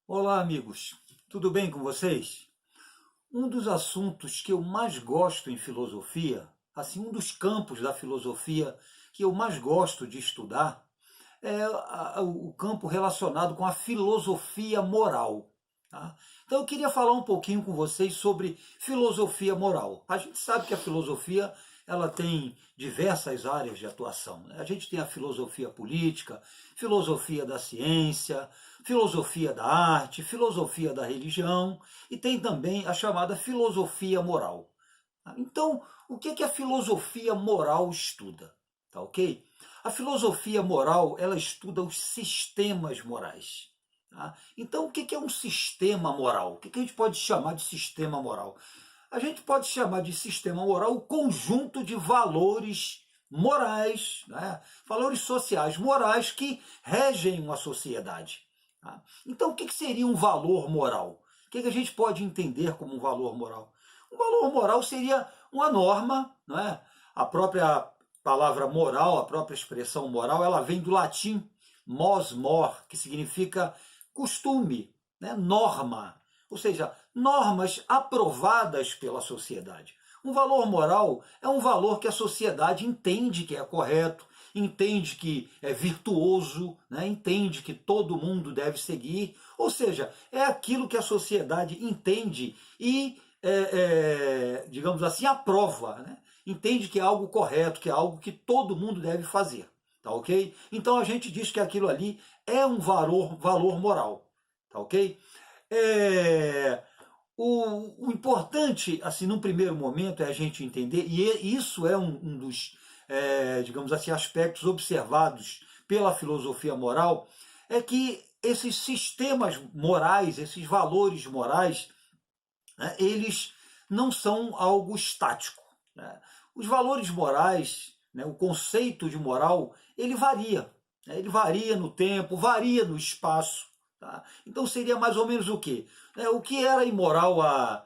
Olá, amigos. Tudo bem com vocês? Um dos assuntos que eu mais gosto em filosofia, assim, um dos campos da filosofia que eu mais gosto de estudar, é o campo relacionado com a filosofia moral. Tá? Então eu queria falar um pouquinho com vocês sobre filosofia moral. A gente sabe que a filosofia ela tem diversas áreas de atuação, né? A gente tem a filosofia política, filosofia da ciência, filosofia da arte, filosofia da religião e tem também a chamada filosofia moral. Então, o que a filosofia moral estuda? Tá ok? A filosofia moral, ela estuda os sistemas morais. Tá? Então, o que é um sistema moral? O que a gente pode chamar de sistema moral? A gente pode chamar de sistema moral o conjunto de valores morais, né? Valores sociais morais que regem uma sociedade. Tá? Então, o que seria um valor moral? O que a gente pode entender como um valor moral? Um valor moral seria uma norma, não é? A própria palavra moral, a própria expressão moral, ela vem do latim mos mor, que significa costume, né? Norma, ou seja, normas aprovadas pela sociedade. Um valor moral é um valor que a sociedade entende que é correto, entende que é virtuoso, né? Entende que todo mundo deve seguir, ou seja, é aquilo que a sociedade entende e digamos assim, aprova, né? Entende que é algo correto, que é algo que todo mundo deve fazer, tá ok? Então a gente diz que aquilo ali é um valor moral, tá ok? É, o importante, assim, num primeiro momento, é a gente entender, e isso é um dos, digamos assim, aspectos observados pela filosofia moral, é que esses sistemas morais, esses valores morais, né, eles não são algo estático. Né? Os valores morais, né, o conceito de moral, ele varia. Né? Ele varia no tempo, varia no espaço. Tá? Então seria mais ou menos o quê? O que era imoral há,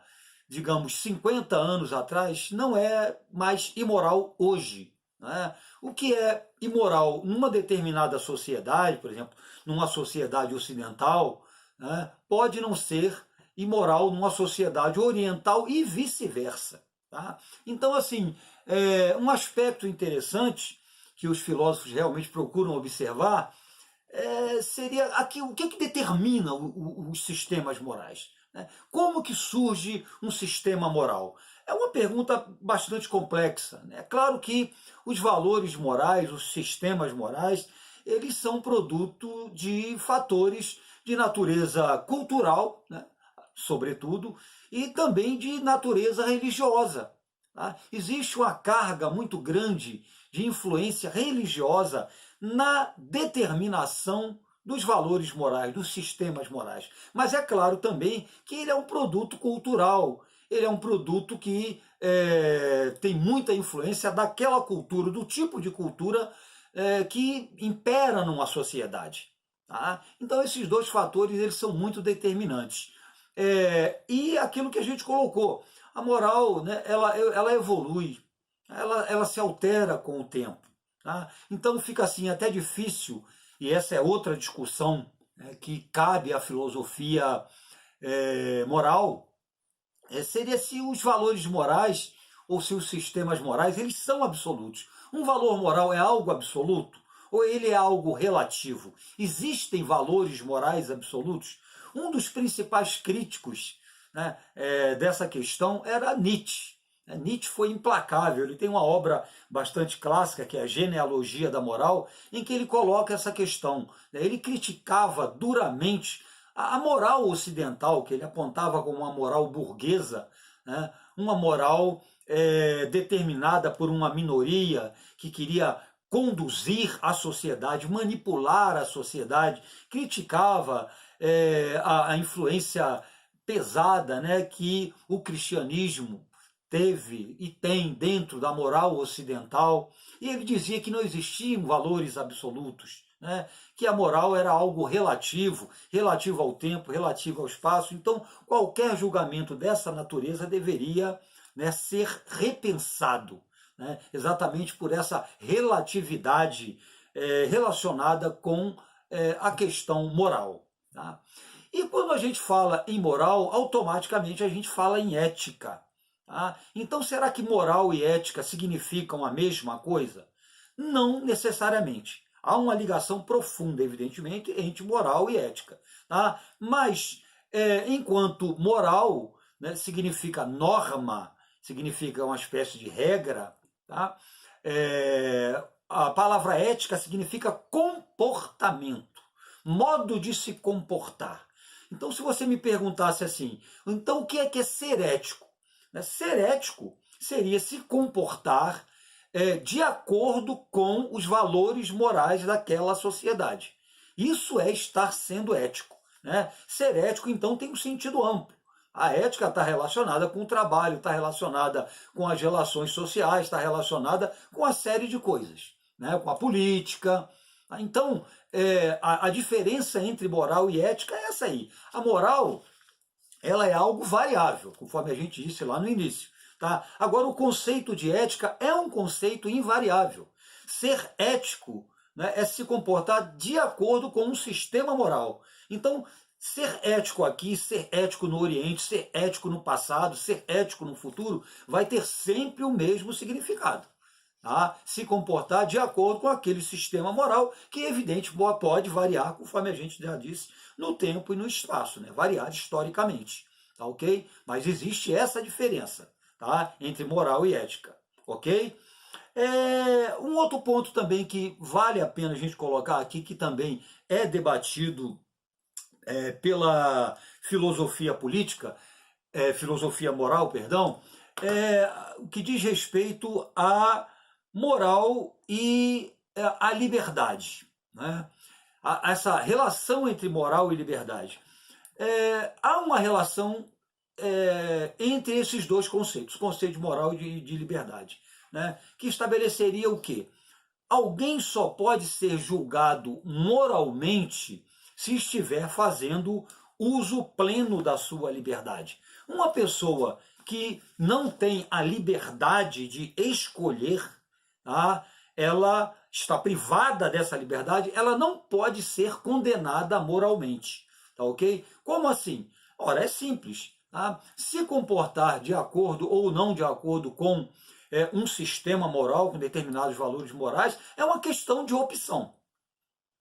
digamos, 50 anos atrás, não é mais imoral hoje. Né? O que é imoral numa determinada sociedade, por exemplo, numa sociedade ocidental, né, pode não ser imoral numa sociedade oriental e vice-versa. Tá? Então, assim, um aspecto interessante que os filósofos realmente procuram observar seria aqui, o que determina os sistemas morais. Né? Como que surge um sistema moral? É uma pergunta bastante complexa. Né? É claro que os valores morais, os sistemas morais, eles são produto de fatores de natureza cultural, né? Sobretudo, e também de natureza religiosa. Tá? Existe uma carga muito grande de influência religiosa na determinação dos valores morais, dos sistemas morais. Mas é claro também que ele é um produto cultural, ele é um produto que tem muita influência daquela cultura, do tipo de cultura que impera numa sociedade. Tá? Então esses dois fatores eles são muito determinantes. E aquilo que a gente colocou, a moral, né, ela evolui, ela se altera com o tempo. Tá? Então fica assim até difícil, e essa é outra discussão, né, que cabe à filosofia moral, seria se os valores morais ou se os sistemas morais eles são absolutos. Um valor moral é algo absoluto ou ele é algo relativo? Existem valores morais absolutos? Um dos principais críticos, né, dessa questão era Nietzsche. Nietzsche foi implacável, ele tem uma obra bastante clássica, que é a Genealogia da Moral, em que ele coloca essa questão. Ele criticava duramente a moral ocidental, que ele apontava como uma moral burguesa, né, uma moral determinada por uma minoria que queria conduzir a sociedade, manipular a sociedade, criticava a influência pesada, né, que o cristianismo teve e tem dentro da moral ocidental, e ele dizia que não existiam valores absolutos, né? Que a moral era algo relativo, relativo ao tempo, relativo ao espaço. Então, qualquer julgamento dessa natureza deveria, né, ser repensado, né, exatamente por essa relatividade relacionada com a questão moral. Tá? E quando a gente fala em moral, automaticamente a gente fala em ética. Tá? Então, será que moral e ética significam a mesma coisa? Não necessariamente. Há uma ligação profunda, evidentemente, entre moral e ética. Tá? Mas, enquanto moral, né, significa norma, significa uma espécie de regra, tá? A palavra ética significa comportamento, modo de se comportar. Então, se você me perguntasse assim, então o que é ser ético? Ser ético seria se comportar de acordo com os valores morais daquela sociedade. Isso é estar sendo ético. Né? Ser ético, então, tem um sentido amplo. A ética está relacionada com o trabalho, está relacionada com as relações sociais, está relacionada com uma série de coisas, né? Com a política. Então, a diferença entre moral e ética é essa aí. A moral, ela é algo variável, conforme a gente disse lá no início. Tá? Agora, o conceito de ética é um conceito invariável. Ser ético, né, é se comportar de acordo com um sistema moral. Então, ser ético aqui, ser ético no Oriente, ser ético no passado, ser ético no futuro, vai ter sempre o mesmo significado. Tá? Se comportar de acordo com aquele sistema moral que, evidente, pode variar, conforme a gente já disse, no tempo e no espaço, né? Variar historicamente, tá ok? Mas existe essa diferença, tá? Entre moral e ética, ok? Um outro ponto também que vale a pena a gente colocar aqui, que também é debatido pela filosofia política, filosofia moral, perdão, o que diz respeito à moral e à liberdade, né? Essa relação entre moral e liberdade. Há uma relação entre esses dois conceitos, o conceito de moral e de liberdade, né? Que estabeleceria o quê? Alguém só pode ser julgado moralmente se estiver fazendo uso pleno da sua liberdade. Uma pessoa que não tem a liberdade de escolher, tá? Ela está privada dessa liberdade, ela não pode ser condenada moralmente, tá ok? Como assim? Ora, é simples, tá? Se comportar de acordo ou não de acordo com um sistema moral, com determinados valores morais, é uma questão de opção,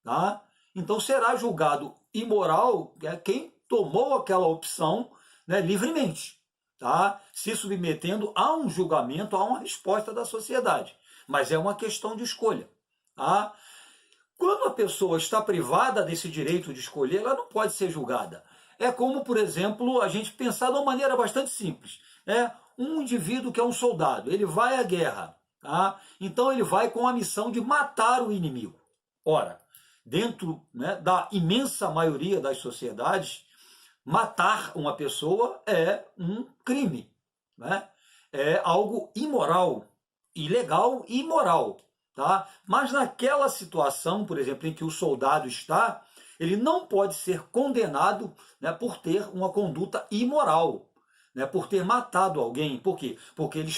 tá? Então será julgado imoral quem tomou aquela opção, né, livremente, tá? Se submetendo a um julgamento, a uma resposta da sociedade. Mas é uma questão de escolha. Tá? Quando a pessoa está privada desse direito de escolher, ela não pode ser julgada. É como, por exemplo, a gente pensar de uma maneira bastante simples. Né? Um indivíduo que é um soldado, ele vai à guerra. Tá? Então ele vai com a missão de matar o inimigo. Ora, dentro, né, da imensa maioria das sociedades, matar uma pessoa é um crime. Né? É algo imoral, ilegal e imoral. Tá? Mas naquela situação, por exemplo, em que o soldado está, ele não pode ser condenado, né, por ter uma conduta imoral, né, por ter matado alguém. Por quê? Porque ele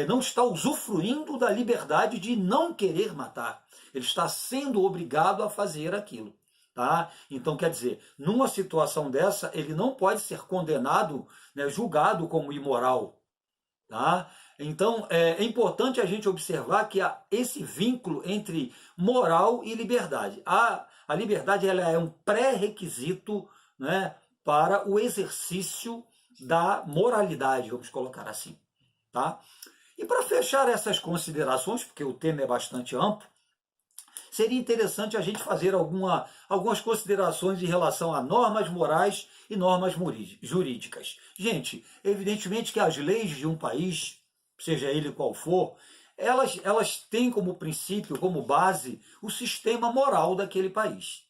não está usufruindo da liberdade de não querer matar. Ele está sendo obrigado a fazer aquilo. Tá? Então, quer dizer, numa situação dessa, ele não pode ser condenado, né, julgado como imoral. Tá? Então, é importante a gente observar que há esse vínculo entre moral e liberdade. A liberdade, ela é um pré-requisito, né, para o exercício da moralidade, vamos colocar assim. Tá? E para fechar essas considerações, porque o tema é bastante amplo, seria interessante a gente fazer algumas considerações em relação a normas morais e normas jurídicas. Gente, evidentemente que as leis de um país, seja ele qual for, elas têm como princípio, como base, o sistema moral daquele país.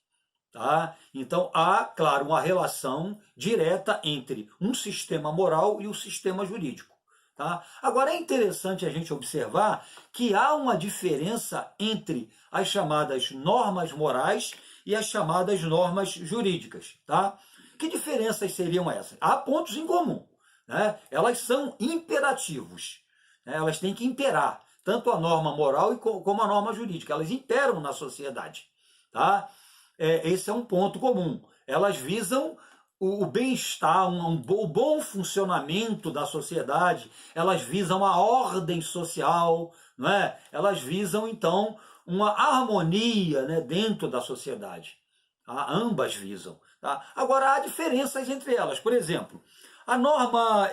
Tá? Então há, claro, uma relação direta entre um sistema moral e o sistema jurídico. Tá? Agora é interessante a gente observar que há uma diferença entre as chamadas normas morais e as chamadas normas jurídicas. Tá? Que diferenças seriam essas? Há pontos em comum. Né? Elas são imperativos. Né? Elas têm que imperar, tanto a norma moral como a norma jurídica. Elas imperam na sociedade. Tá? Esse é um ponto comum. elas visam o bem-estar, o bom funcionamento da sociedade, elas visam a ordem social, não é? Elas visam, então, uma harmonia, né, dentro da sociedade. Tá? Ambas visam. Tá? Agora, há diferenças entre elas. Por exemplo, a norma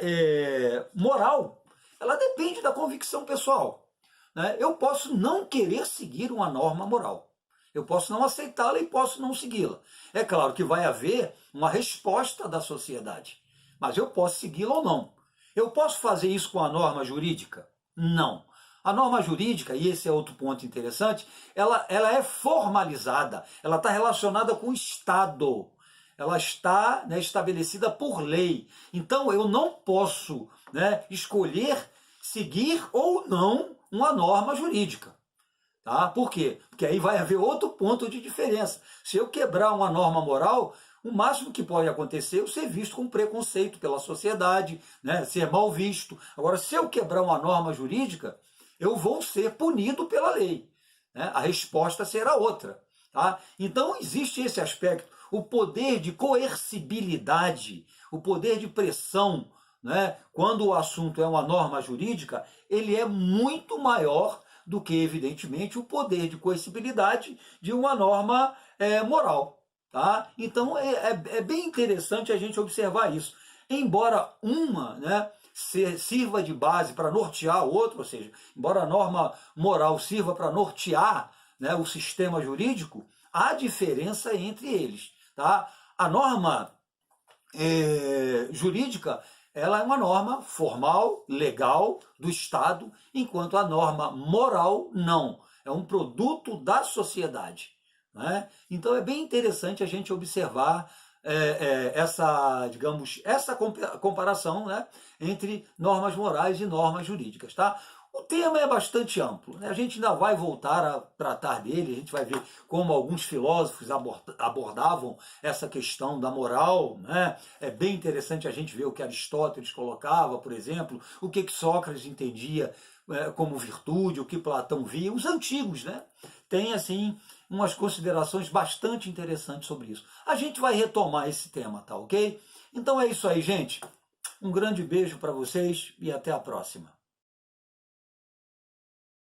moral, ela depende da convicção pessoal. Né? Eu posso não querer seguir uma norma moral. Eu posso não aceitá-la e posso não segui-la. É claro que vai haver uma resposta da sociedade, mas eu posso segui-la ou não. Eu posso fazer isso com a norma jurídica? Não. A norma jurídica, e esse é outro ponto interessante, ela é formalizada, ela está relacionada com o Estado, ela está, né, estabelecida por lei. Então eu não posso, né, escolher seguir ou não uma norma jurídica. Tá? Por quê? Porque aí vai haver outro ponto de diferença. Se eu quebrar uma norma moral, o máximo que pode acontecer é eu ser visto com preconceito pela sociedade, né? Ser mal visto. Agora, se eu quebrar uma norma jurídica, eu vou ser punido pela lei. Né? A resposta será outra. Tá? Então, existe esse aspecto. O poder de coercibilidade, o poder de pressão, né? Quando o assunto é uma norma jurídica, ele é muito maior do que, evidentemente, o poder de coercibilidade de uma norma moral. Tá? Então, é bem interessante a gente observar isso. Embora uma, né, sirva de base para nortear a outra, ou seja, embora a norma moral sirva para nortear, né, o sistema jurídico, há diferença entre eles. Tá? A norma jurídica, ela é uma norma formal, legal, do Estado, enquanto a norma moral não. É um produto da sociedade. Né? Então é bem interessante a gente observar essa, digamos, essa comparação, né, entre normas morais e normas jurídicas. Tá? O tema é bastante amplo, né? A gente ainda vai voltar a tratar dele, a gente vai ver como alguns filósofos abordavam essa questão da moral. Né? É bem interessante a gente ver o que Aristóteles colocava, por exemplo, o que Sócrates entendia como virtude, o que Platão via. Os antigos, né, têm assim umas considerações bastante interessantes sobre isso. A gente vai retomar esse tema, tá ok? Então é isso aí, gente. Um grande beijo para vocês e até a próxima.